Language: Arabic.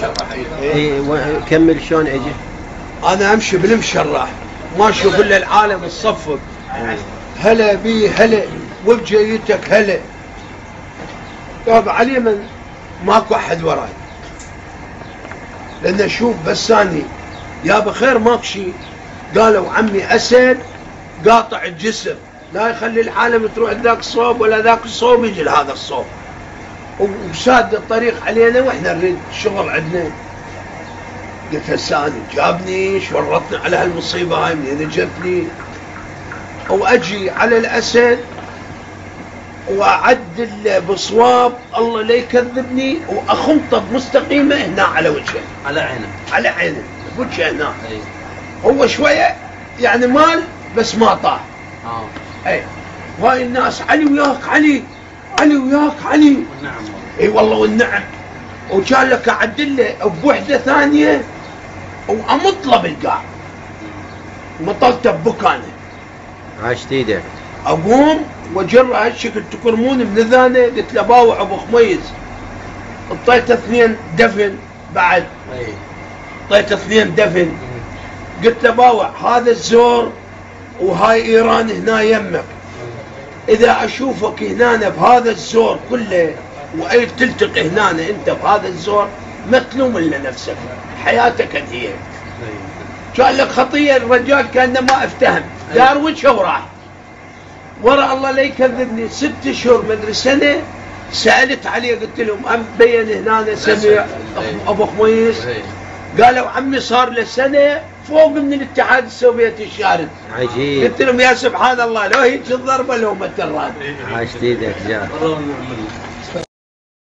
بالمشرح. كمل شلون اجي؟ انا امشي بالمشرح ما اشوف الا العالم الصفق. هلا بي هلا وبجيتك هلا. طب علي من ماكو احد وراي، لان اشوف بس اني يا بخير ماكو شيء. قالوا عمي اسد قاطع الجسر، لا يخلي العالم تروح ذاك الصوب ولا ذاك الصوب يجي لهذا الصوب، وساد الطريق علينا واحنا نريد الشغل عندنا. قلت هسه اني جابني شورطني على هالمصيبه هاي منين جتني، واجي على الاسد واعدل بصواب الله لا يكذبني واخنطه بمستقيمه هنا على وجهه، على عينه، على عينه بوجهه هنا. هو شويه يعني مال بس ما طاح. اي وهاي الناس علي وياك علي، علي وياك علي. والنعم. اي والله والنعم. وكان لك اعدل له بوحده ثانيه وامطله بالقاع، مطلته ببكانه. عاشت ايدك. اقوم واجر هالشكل تكرمون من ذانه. قلت له باوع ابو خميس، اعطيته 2 دفن بعد. اعطيته 2 دفن. قلت له باوع هذا الزور وهاي ايران هنا يمك، اذا اشوفك هنا بهذا الزور كله واي تلتقي هنا انت بهذا الزور ما تلوم الا نفسك، حياتك انهيت. كان لك خطيه. الرجال كانه ما افتهم، دار وجهه وراح. ورا الله لا يكذبني 6 اشهر مدري سنه سالت عليه قلت لهم ام بين هنا سمع ابو خميس. قالوا عمي صار له سنه فوق من الاتحاد السوفيتي الشارد. عجيب. قلت لهم يا سبحان الله لو هيك الضربه لو ما تراد. عاشت ايدك جار.